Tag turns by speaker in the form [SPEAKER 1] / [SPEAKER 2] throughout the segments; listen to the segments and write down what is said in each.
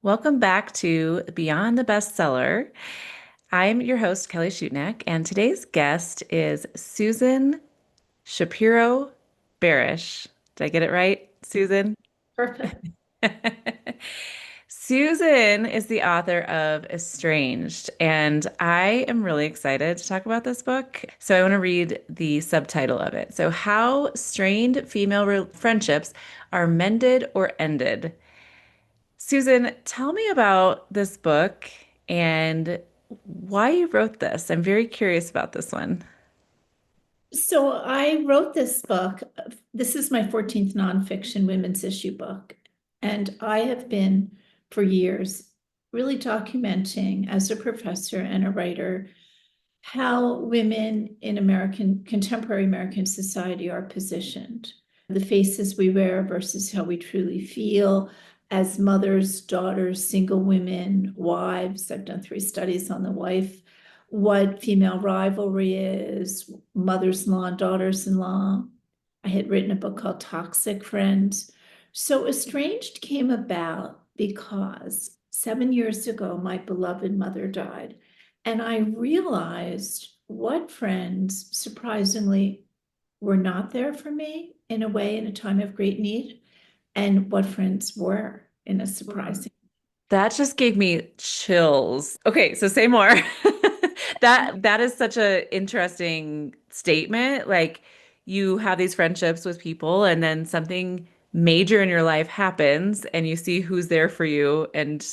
[SPEAKER 1] Welcome back to Beyond the Bestseller. I'm your host, Kelly Schutnack, and today's guest is Susan Shapiro Barash. Did I get it right, Susan?
[SPEAKER 2] Perfect.
[SPEAKER 1] Susan is the author of Estranged, and I am really excited to talk about this book. So I want to read the subtitle of it. So, How Strained Female Friendships Are Mended or Ended. Susan, tell me about this book and why you wrote this. I'm very curious about this one.
[SPEAKER 2] So I wrote this book. This is my 14th nonfiction women's issue book. And I have been for years really documenting as a professor and a writer how women in contemporary American society are positioned, the faces we wear versus how we truly feel as mothers, daughters, single women, wives. I've done 3 studies on the wife, what female rivalry is, mothers-in-law and daughters-in-law. I had written a book called Toxic Friends. So Estranged came about because 7 years ago, my beloved mother died. And I realized what friends surprisingly were not there for me in a way in a time of great need, and what friends were in a surprising.
[SPEAKER 1] That just gave me chills. Okay, so say more. That is such a interesting statement. Like you have these friendships with people and then something major in your life happens and you see who's there for you and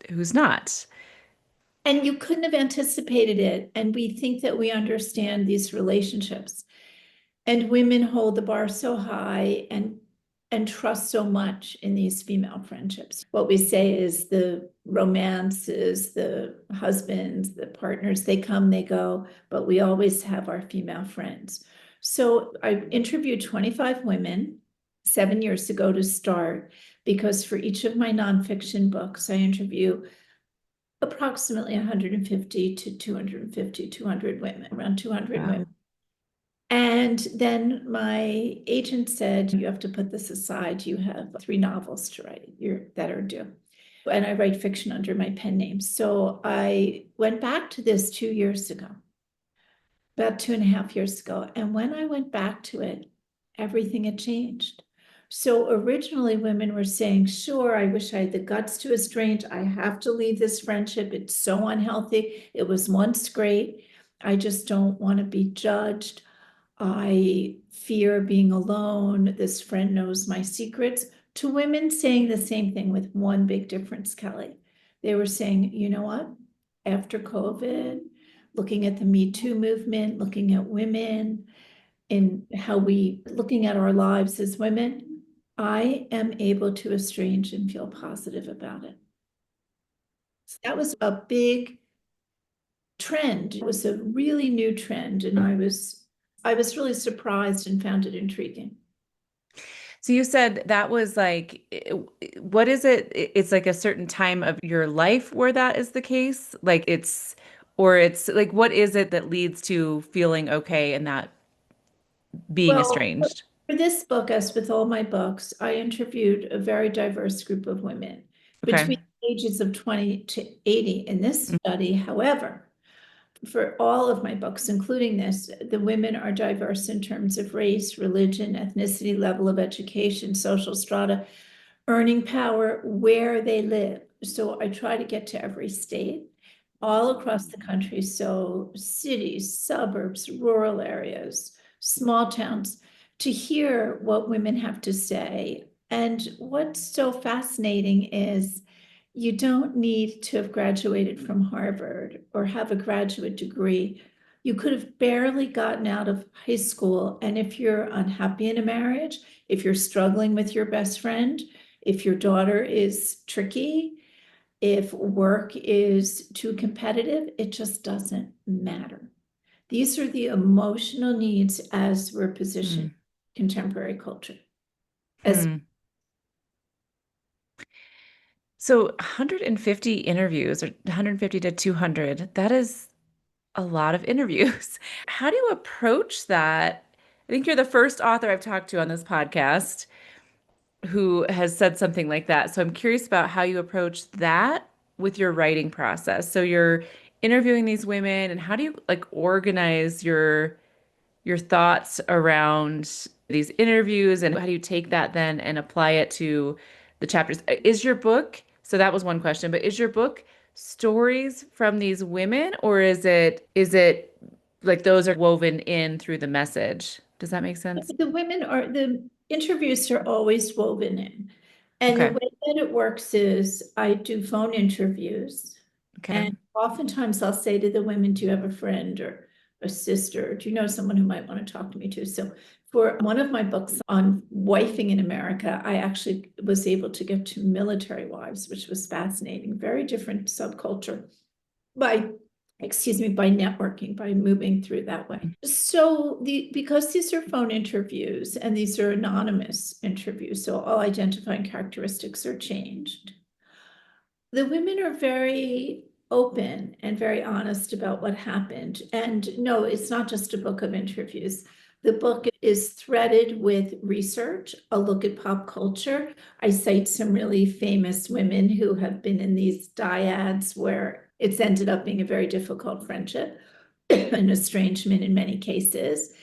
[SPEAKER 1] who's not.
[SPEAKER 2] And you couldn't have anticipated it. And we think that we understand these relationships. And women hold the bar so high and trust so much in these female friendships. What we say is the romances, the husbands, the partners, they come, they go, but we always have our female friends. So I interviewed 25 women 7 years ago to start, because for each of my nonfiction books, I interview approximately 150 to 250, 200 women, around 200
[SPEAKER 1] Wow.
[SPEAKER 2] women. And then my agent said, you have to put this aside. You have 3 novels to write that are due. And I write fiction under my pen name. So I went back to this 2 years ago, about 2.5 years ago. And when I went back to it, everything had changed. So originally, women were saying, sure, I wish I had the guts to estrange. I have to leave this friendship. It's so unhealthy. It was once great. I just don't want to be judged. I fear being alone. This friend knows my secrets. To women saying the same thing with one big difference, Kelly. They were saying, you know what? After COVID, looking at the Me Too movement, looking at women and how looking at our lives as women, I am able to estrange and feel positive about it. So that was a big trend. It was a really new trend, and I was really surprised and found it intriguing.
[SPEAKER 1] So you said that was like, what is it? It's like a certain time of your life where that is the case? Like or it's like, what is it that leads to feeling okay and not being
[SPEAKER 2] Well,
[SPEAKER 1] estranged?
[SPEAKER 2] for this book, as with all my books, I interviewed a very diverse group of women
[SPEAKER 1] Okay.
[SPEAKER 2] between the ages of 20 to 80 in this study. However, for all of my books, including this, the women are diverse in terms of race, religion, ethnicity, level of education, social strata, earning power, where they live. So I try to get to every state all across the country. So cities, suburbs, rural areas, small towns, to hear what women have to say. And what's so fascinating is you don't need to have graduated from Harvard or have a graduate degree. You could have barely gotten out of high school. And if you're unhappy in a marriage, if you're struggling with your best friend, if your daughter is tricky, if work is too competitive, it just doesn't matter. These are the emotional needs as we're positioned
[SPEAKER 1] Hmm.
[SPEAKER 2] in contemporary culture. As
[SPEAKER 1] Hmm. So 150 interviews or 150 to 200, that is a lot of interviews. How do you approach that? I think you're the first author I've talked to on this podcast who has said something like that. So I'm curious about how you approach that with your writing process. So you're interviewing these women, and how do you like organize your thoughts around these interviews, and how do you take that then and apply it to the chapters? Is your book, so that was one question, but is your book stories from these women, or is it like those are woven in through the message? Does that make sense?
[SPEAKER 2] The interviews are always woven in. And the
[SPEAKER 1] Okay.
[SPEAKER 2] way that it works is I do phone interviews.
[SPEAKER 1] Okay.
[SPEAKER 2] And oftentimes I'll say to the women, do you have a friend or a sister? Do you know someone who might want to talk to me too? So for one of my books on wifing in America, I actually was able to get to military wives, which was fascinating, very different subculture by excuse me, by networking, by moving through that way. So because these are phone interviews and these are anonymous interviews, so all identifying characteristics are changed. The women are very open and very honest about what happened. And no, it's not just a book of interviews. The book is threaded with research, a look at pop culture. I cite some really famous women who have been in these dyads where it's ended up being a very difficult friendship, an estrangement in many cases.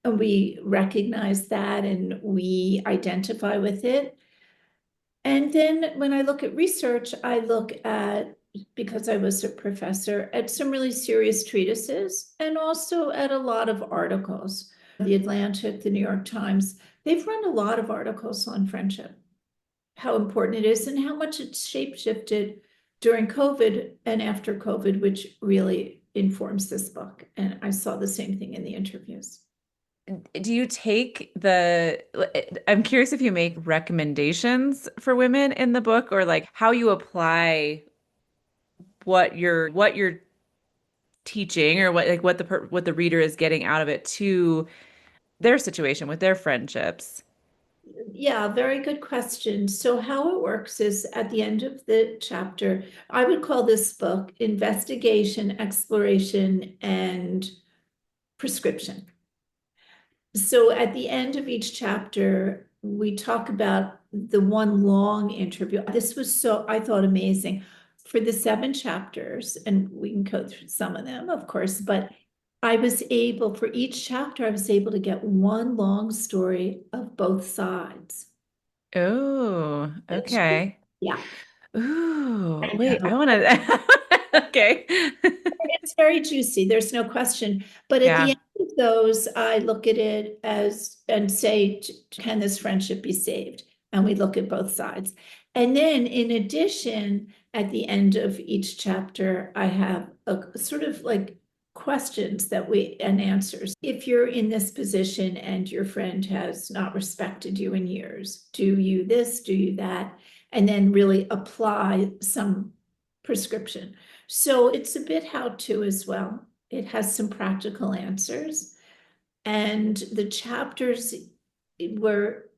[SPEAKER 2] And we recognize that and we identify with it. And then when I look at research, I look at, because I was a professor, at some really serious treatises and also at a lot of articles. The Atlantic, the New York Times, they've run a lot of articles on friendship, how important it is and how much it's shapeshifted during COVID and after COVID, which really informs this book. And I saw the same thing in the interviews.
[SPEAKER 1] Do you take I'm curious if you make recommendations for women in the book, or like how you apply what you're teaching, or what the reader is getting out of it to their situation with their friendships.
[SPEAKER 2] Yeah, very good question. So how it works is at the end of the chapter, I would call this book Investigation, Exploration, and Prescription. So at the end of each chapter, we talk about the one long interview. This was so, I thought, amazing. For the 7 chapters, and we can go through some of them, of course, but I was able, for each chapter, I was able to get one long story of both sides.
[SPEAKER 1] Oh,
[SPEAKER 2] It's,
[SPEAKER 1] okay.
[SPEAKER 2] yeah,
[SPEAKER 1] Ooh,
[SPEAKER 2] I
[SPEAKER 1] wait, I
[SPEAKER 2] know.
[SPEAKER 1] want to. Okay.
[SPEAKER 2] It's very juicy, there's no question. But at the
[SPEAKER 1] Yeah.
[SPEAKER 2] end of those, I look at it as and say, can this friendship be saved? And we look at both sides. And then in addition, at the end of each chapter, I have a sort of like questions that we and answers. If you're in this position and your friend has not respected you in years, do you this, do you that? And then really apply some prescription. So it's a bit how to as well. It has some practical answers. And the chapters were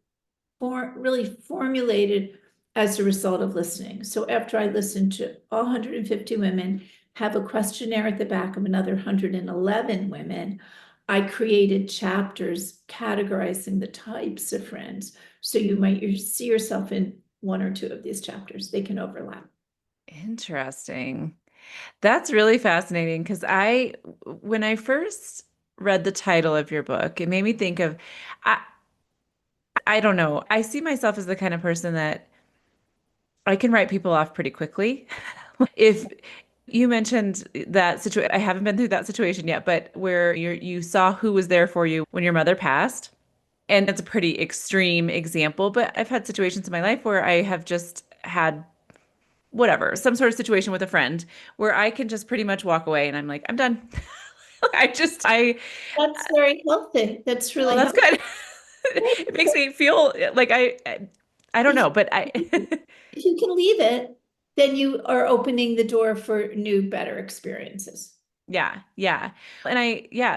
[SPEAKER 2] really formulated as a result of listening. So after I listened to all 150 women, have a questionnaire at the back of another 111 women, I created chapters categorizing the types of friends. So you see yourself in one or two of these chapters. They can overlap.
[SPEAKER 1] Interesting. That's really fascinating because when I first read the title of your book, it made me think of, I, I don't know, I see myself as the kind of person that I can write people off pretty quickly. If you mentioned that situation, I haven't been through that situation yet, but where you saw who was there for you when your mother passed. And that's a pretty extreme example, but I've had situations in my life where I have just had whatever, some sort of situation with a friend where I can just pretty much walk away and I'm like, I'm done.
[SPEAKER 2] That's very healthy. That's
[SPEAKER 1] Well,
[SPEAKER 2] really
[SPEAKER 1] that's
[SPEAKER 2] healthy.
[SPEAKER 1] good. It makes me feel like I don't
[SPEAKER 2] If
[SPEAKER 1] know, but I,
[SPEAKER 2] if you can leave it, then you are opening the door for new, better experiences.
[SPEAKER 1] yeah, yeah.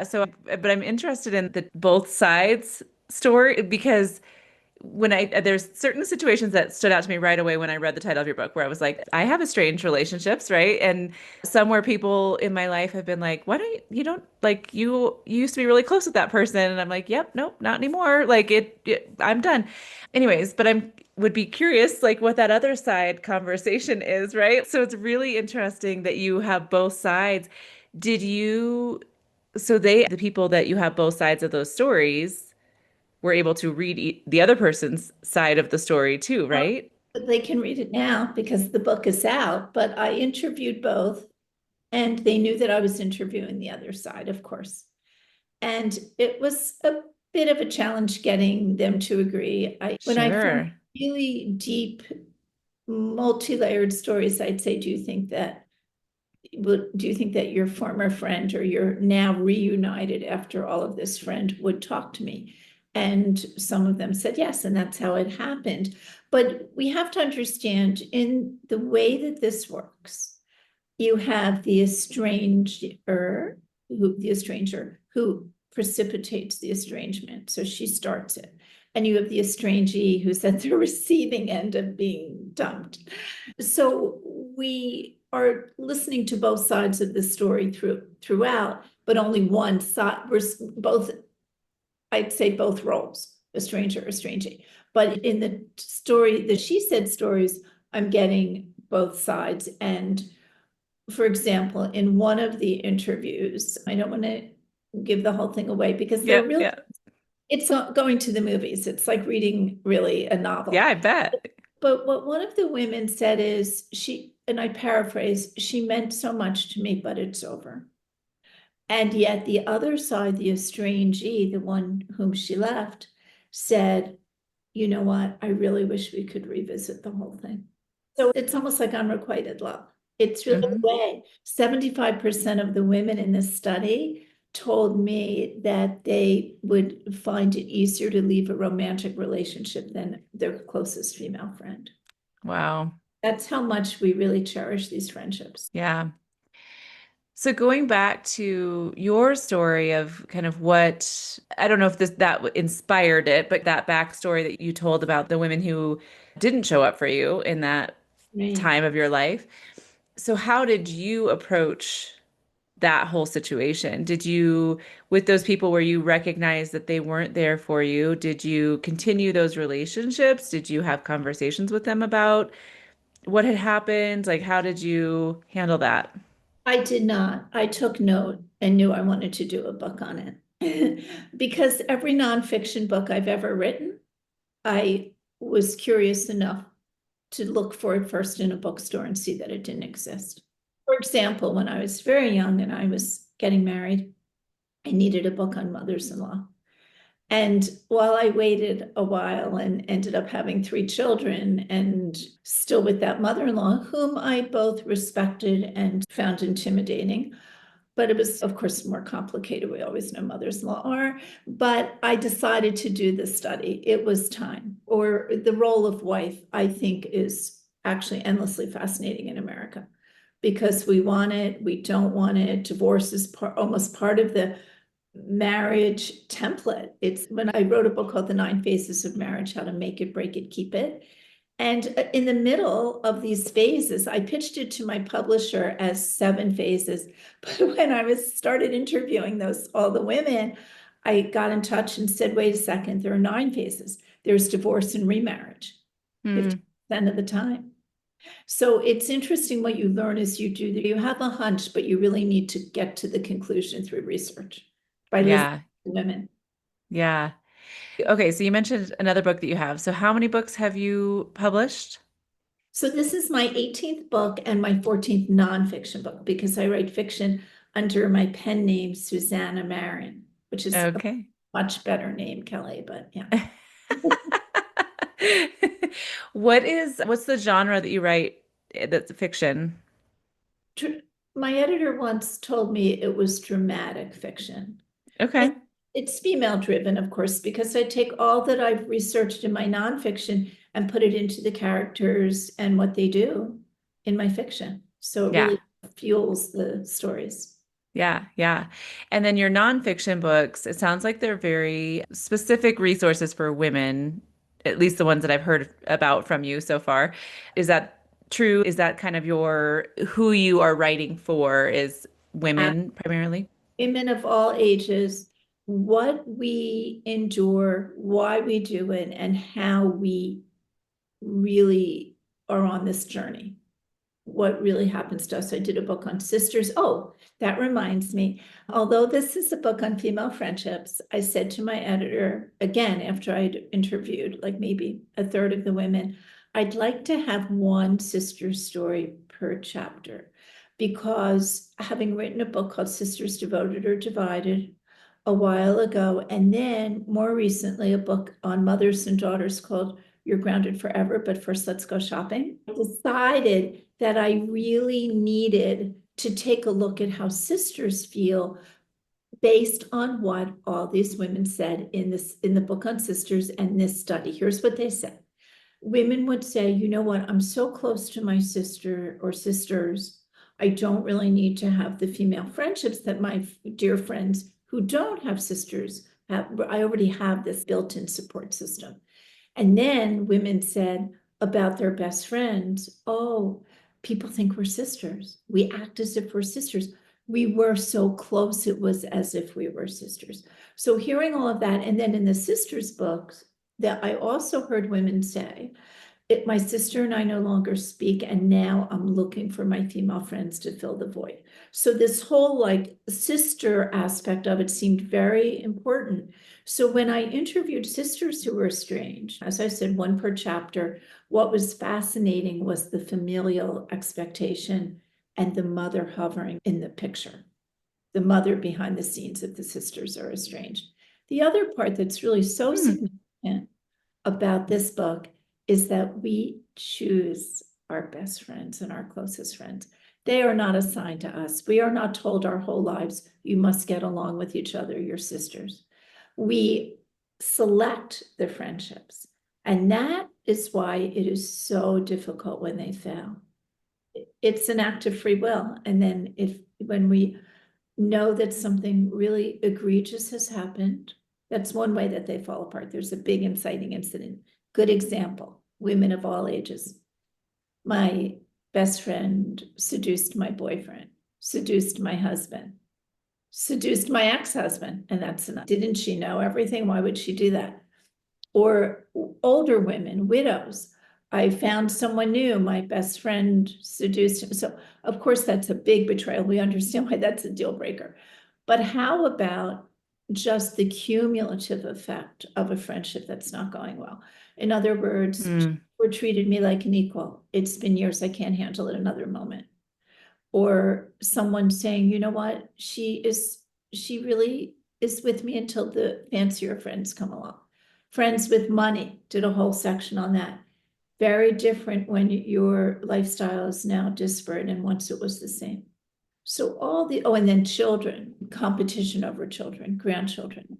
[SPEAKER 1] So, but I'm interested in the both sides story because when there's certain situations that stood out to me right away when I read the title of your book, where I was like, I have estranged relationships, right? And somewhere people in my life have been like, why don't you don't like you used to be really close with that person? And I'm like, yep, nope, not anymore. Like I'm done. Anyways, but I'm would be curious like what that other side conversation is, right? So it's really interesting that you have both sides. Did you, so the people that you have both sides of those stories were able to read the other person's side of the story too,
[SPEAKER 2] Well,
[SPEAKER 1] right?
[SPEAKER 2] but they can read it now because the book is out, but I interviewed both and they knew that I was interviewing the other side, of course. And it was a bit of a challenge getting them to agree. When I found
[SPEAKER 1] Sure.
[SPEAKER 2] really deep, multi-layered stories, I'd say, do you think that your former friend or your now reunited after all of this friend would talk to me? And some of them said yes, and that's how it happened. But we have to understand in the way that this works, you have the estranger who precipitates the estrangement. So she starts it. And you have the estrangee who's at the receiving end of being dumped. So we are listening to both sides of the story throughout, but only one side. We're both, I'd say both roles, estranger, estrangee. But in the story, the she said stories, I'm getting both sides. And for example, in one of the interviews, I don't want to give the whole thing away because
[SPEAKER 1] Yeah,
[SPEAKER 2] they're really,
[SPEAKER 1] yeah.
[SPEAKER 2] it's not going to the movies. It's like reading really a
[SPEAKER 1] Yeah,
[SPEAKER 2] novel.
[SPEAKER 1] I bet.
[SPEAKER 2] But what one of the women said is and I paraphrase, she meant so much to me, but it's over. And yet the other side, the estrangee, the one whom she left, said, you know what? I really wish we could revisit the whole thing. So it's almost like unrequited love. It's really
[SPEAKER 1] Hmm.
[SPEAKER 2] a way. 75% of the women in this study told me that they would find it easier to leave a romantic relationship than their closest female friend.
[SPEAKER 1] Wow.
[SPEAKER 2] That's how much we really cherish these friendships.
[SPEAKER 1] Yeah. So going back to your story of kind of what, I don't know if that inspired it, but that backstory that you told about the women who didn't show up for you in that
[SPEAKER 2] Right.
[SPEAKER 1] time of your life. So how did you approach that whole situation? Did you, with those people where you recognized that they weren't there for you, did you continue those relationships? Did you have conversations with them about what had happened? Like, how did you handle that?
[SPEAKER 2] I did not. I took note and knew I wanted to do a book on it. Because every nonfiction book I've ever written, I was curious enough to look for it first in a bookstore and see that it didn't exist. For example, when I was very young and I was getting married, I needed a book on mothers-in-law. And while I waited a while and ended up having three children and still with that mother-in-law, whom I both respected and found intimidating, but it was, of course, more complicated. We always know mothers-in-law are, but I decided to do the study. It was time. Or the role of wife, I think, is actually endlessly fascinating in America because we want it, we don't want it. Divorce is almost part of the marriage template. It's when I wrote a book called The 9 Phases of Marriage, How to Make It, Break It, Keep It. And in the middle of these phases, I pitched it to my publisher as 7 phases. But when I was started interviewing all the women, I got in touch and said, wait a second, there are 9 phases. There's divorce and remarriage,
[SPEAKER 1] Hmm.
[SPEAKER 2] 50% of the time. So it's interesting what you learn as you do. You have a hunch, but you really need to get to the conclusion through research by listening
[SPEAKER 1] Yeah.
[SPEAKER 2] to women.
[SPEAKER 1] Yeah. Okay, so you mentioned another book that you have. So how many books have you published?
[SPEAKER 2] So this is my 18th book and my 14th nonfiction book because I write fiction under my pen name, Susanna Marin, which is a
[SPEAKER 1] Okay.
[SPEAKER 2] much better name, Kelly, but yeah.
[SPEAKER 1] What's the genre that you write that's fiction?
[SPEAKER 2] My editor once told me it was dramatic fiction. And
[SPEAKER 1] Okay.
[SPEAKER 2] it's female driven, of course, because I take all that I've researched in my nonfiction and put it into the characters and what they do in my fiction. So it
[SPEAKER 1] Yeah.
[SPEAKER 2] really fuels the stories.
[SPEAKER 1] Yeah, yeah. And then your nonfiction books, it sounds like they're very specific resources for women at least the ones that I've heard about from you so far. Is that true? Is that kind of your who you are writing for is women primarily?
[SPEAKER 2] Women of all ages, what we endure, why we do it, and how we really are on this journey. What really happens to us. I did a book on sisters. Oh, that reminds me. Although this is a book on female friendships, I said to my editor, again, after I'd interviewed like maybe a third of the women, I'd like to have one sister story per chapter, because having written a book called Sisters Devoted or Divided a while ago, and then more recently a book on mothers and daughters called You're Grounded Forever, but first let's go shopping. I decided that I really needed to take a look at how sisters feel based on what all these women said in the book on sisters and this study. Here's what they said. Women would say, you know what, I'm so close to my sister or sisters, I don't really need to have the female friendships that my dear friends who don't have sisters have. I already have this built-in support system. And then women said about their best friends, oh, people think we're sisters. We act as if we're sisters. We were so close, it was as if we were sisters. So hearing all of that, and then in the sisters books, that I also heard women say, my sister and I no longer speak, and now I'm looking for my female friends to fill the void. So this whole like sister aspect of it seemed very important. So when I interviewed sisters who were estranged, as I said, one per chapter, what was fascinating was the familial expectation and the mother hovering in the picture, the mother behind the scenes if the sisters are estranged. The other part that's really so significant about this book is that we choose our best friends and our closest friends. They are not assigned to us. We are not told our whole lives, you must get along with each other, your sisters. We select the friendships. And that is why it is so difficult when they fail. It's an act of free will. And then when we know that something really egregious has happened, that's one way that they fall apart. There's a big inciting incident. Good example, women of all ages. My best friend seduced my boyfriend, seduced my husband, seduced my ex-husband, and that's enough. Didn't she know everything? Why would she do that? Or older women, widows. I found someone new, my best friend seduced him. So of course, that's a big betrayal. We understand why that's a deal breaker. But how about just the cumulative effect of a friendship that's not going well? In other words, or treated me like an equal. It's been years, I can't handle it another moment. Or someone saying, you know what, she really is with me until the fancier friends come along. Friends with money, did a whole section on that. Very different when your lifestyle is now disparate and once it was the same. So and then children, competition over children, grandchildren.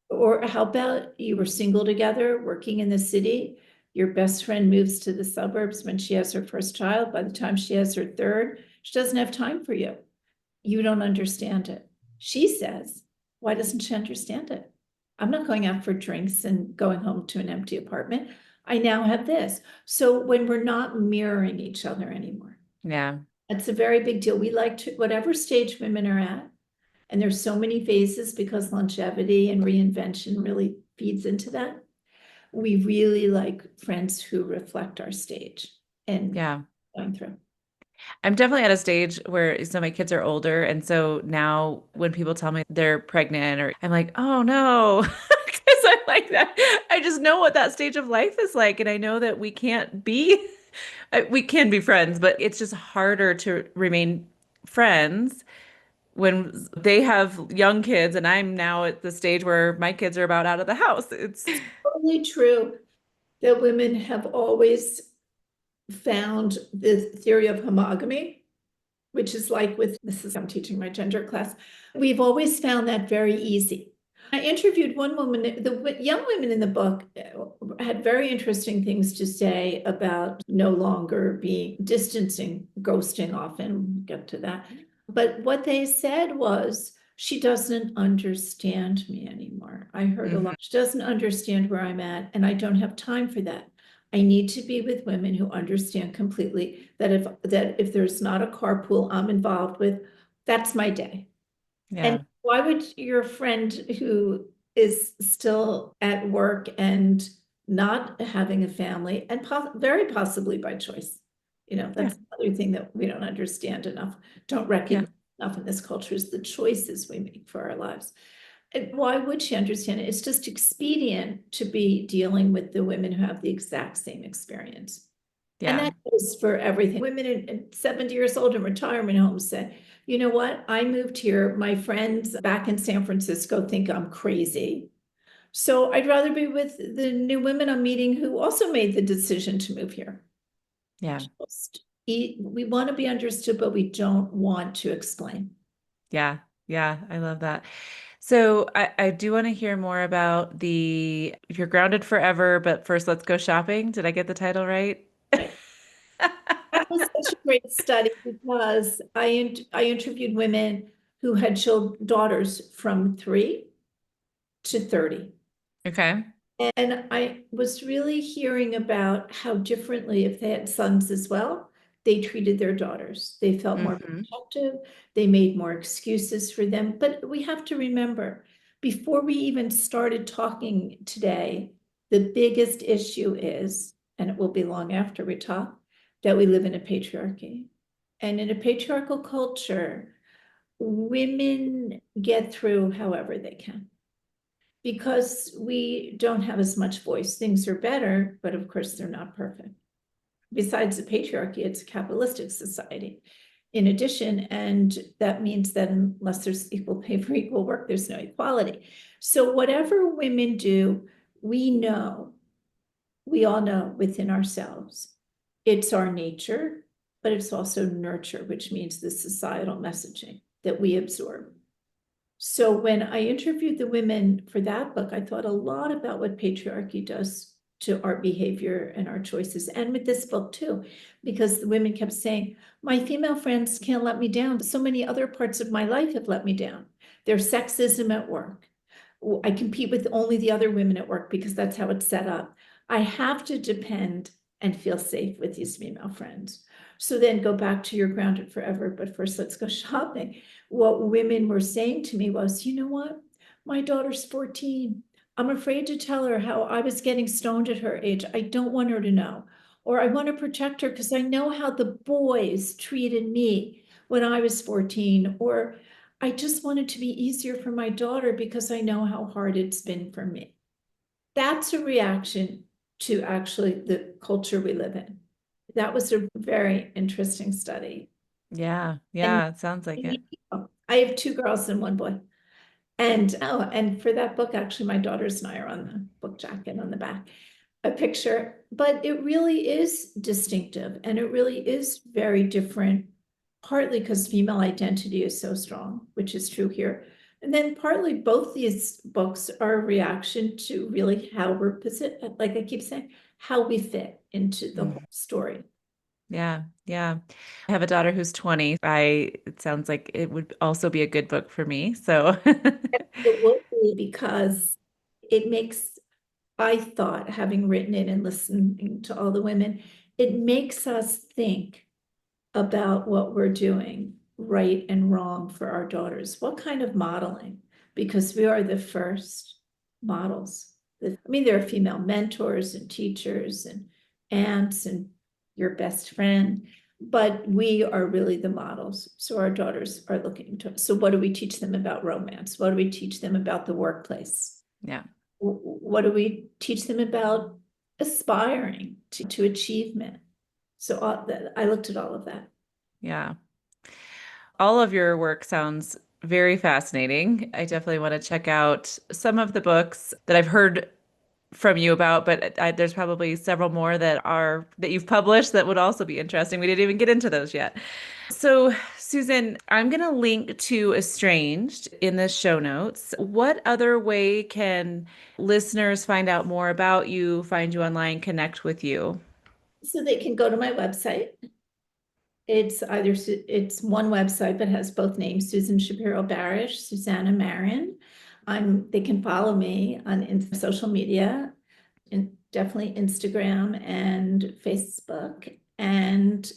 [SPEAKER 2] Or how about you were single together, working in the city, your best friend moves to the suburbs when she has her first child. By the time she has her third, she doesn't have time for you. You don't understand it. She says, why doesn't she understand it? I'm not going out for drinks and going home to an empty apartment. I now have this. So when we're not mirroring each other anymore.
[SPEAKER 1] Yeah.
[SPEAKER 2] It's a very big deal. We like to, whatever stage women are at, and there's so many phases because longevity and reinvention really feeds into that. We really like friends who reflect our stage and going through.
[SPEAKER 1] I'm definitely at a stage where so my kids are older, and so now when people tell me they're pregnant, or I'm like, oh no, because I'm like that. I just know what that stage of life is like, and I know that we can be friends, but it's just harder to remain friends when they have young kids, and I'm now at the stage where my kids are about out of the house. It's
[SPEAKER 2] totally true that women have always found the theory of homogamy, which is like I'm teaching my gender class. We've always found that very easy. I interviewed one woman, the young women in the book had very interesting things to say about no longer being distancing, ghosting often, we'll get to that. But what they said was, she doesn't understand me anymore. I heard a
[SPEAKER 1] Hmm.
[SPEAKER 2] lot. She doesn't understand where I'm at, and I don't have time for that. I need to be with women who understand completely that if there's not a carpool I'm involved with, that's my day. And
[SPEAKER 1] Yeah.
[SPEAKER 2] why would your friend who is still at work and not having a family, and very possibly by choice,
[SPEAKER 1] Yeah.
[SPEAKER 2] that's another thing that we don't understand enough, don't
[SPEAKER 1] Yeah.
[SPEAKER 2] recognize enough in this culture is the choices we make for our lives. And why would she understand it? It's just expedient to be dealing with the women who have the exact same experience. And
[SPEAKER 1] Yeah.
[SPEAKER 2] that is for everything. Women at 70 years old in retirement homes say, you know what? I moved here. My friends back in San Francisco think I'm crazy. So I'd rather be with the new women I'm meeting who also made the decision to move here.
[SPEAKER 1] Yeah.
[SPEAKER 2] We want to be understood, but we don't want to explain.
[SPEAKER 1] Yeah. Yeah. I love that. So I do want to hear more about the You're Grounded Forever, but first let's go shopping. Did I get the title right?
[SPEAKER 2] Right. That was such a great study because I interviewed women who had daughters from 3 to 30.
[SPEAKER 1] Okay.
[SPEAKER 2] And I was really hearing about how differently, if they had sons as well, they treated their daughters. They felt more
[SPEAKER 1] Hmm.
[SPEAKER 2] protective, they made more excuses for them. But we have to remember, before we even started talking today, the biggest issue is, and it will be long after we talk, that we live in a patriarchy. And in a patriarchal culture, women get through however they can because we don't have as much voice. Things are better, but of course they're not perfect. Besides the patriarchy, it's a capitalistic society. In addition, and that means that unless there's equal pay for equal work, there's no equality. So whatever women do, we know, we all know within ourselves, it's our nature, but it's also nurture, which means the societal messaging that we absorb. So when I interviewed the women for that book, I thought a lot about what patriarchy does to our behavior and our choices, and with this book too, because the women kept saying, my female friends can't let me down, but so many other parts of my life have let me down. There's sexism at work. I compete with only the other women at work because that's how it's set up. I have to depend and feel safe with these female friends. So then go back to your grounded forever, but first let's go shopping. What women were saying to me was, you know what? My daughter's 14. I'm afraid to tell her how I was getting stoned at her age. I don't want her to know. Or I want to protect her because I know how the boys treated me when I was 14. Or I just want it to be easier for my daughter because I know how hard it's been for me. That's a reaction to actually the culture we live in. That was a very interesting study.
[SPEAKER 1] Yeah.
[SPEAKER 2] And
[SPEAKER 1] Yeah. It sounds like it.
[SPEAKER 2] I have 2 girls and 1 boy. And for that book, actually, my daughters and I are on the book jacket on the back, a picture, but it really is distinctive and it really is very different, partly because female identity is so strong, which is true here. And then partly both these books are a reaction to really how we're positioned, like I keep saying, how we fit into the whole
[SPEAKER 1] Mhm.
[SPEAKER 2] story.
[SPEAKER 1] Yeah. Yeah. I have a daughter who's 20. It sounds like it would also be a good book for me. So,
[SPEAKER 2] It would be because it makes, I thought, having written it and listening to all the women, it makes us think about what we're doing right and wrong for our daughters. What kind of modeling? Because we are the first models. I mean, there are female mentors and teachers and aunts and your best friend, but we are really the models. So our daughters are looking to us. So what do we teach them about romance? What do we teach them about the workplace?
[SPEAKER 1] yeah.
[SPEAKER 2] What do we teach them about aspiring to achievement? So I looked at all of that.
[SPEAKER 1] Yeah. All of your work sounds very fascinating. I definitely want to check out some of the books that I've heard from you about, but there's probably several more that you've published that would also be interesting. We didn't even get into those yet. So, Susan, I'm going to link to Estranged in the show notes. What other way can listeners find out more about you, find you online, connect with you?
[SPEAKER 2] So they can go to my website, It's one website, but has both names, Susan Shapiro Barash, Susanna Marin. They can follow me on social media, definitely Instagram and Facebook. And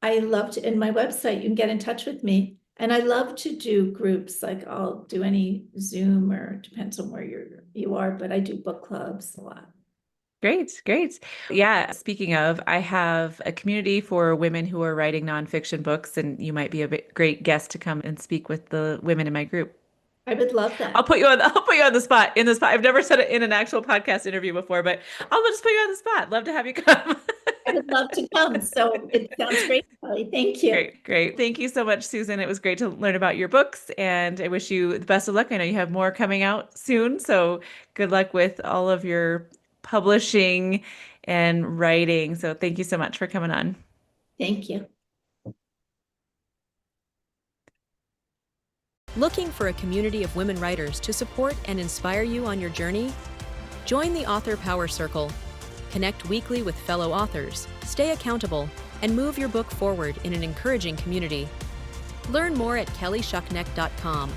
[SPEAKER 2] I love to, in my website, you can get in touch with me. And I love to do groups, like I'll do any Zoom, or depends on where you are, but I do book clubs a lot.
[SPEAKER 1] Great, great. Yeah, speaking of, I have a community for women who are writing nonfiction books, and you might be a great guest to come and speak with the women in my group.
[SPEAKER 2] I would love
[SPEAKER 1] I'll
[SPEAKER 2] that.
[SPEAKER 1] put you on I'll put you on the spot in the spot. I've never said it in an actual podcast interview before, but I'll just put you on the spot. Love to have you come.
[SPEAKER 2] I would love to come. So it sounds great, Kelly. Thank you.
[SPEAKER 1] Great, great. Thank you so much, Susan. It was great to learn about your books, and I wish you the best of luck. I know you have more coming out soon, so good luck with all of your publishing and writing. So thank you so much for coming on.
[SPEAKER 2] Thank you.
[SPEAKER 3] Looking for a community of women writers to support and inspire you on your journey? Join the Author Power Circle. Connect weekly with fellow authors, stay accountable, and move your book forward in an encouraging community. Learn more at kellyshuckneck.com.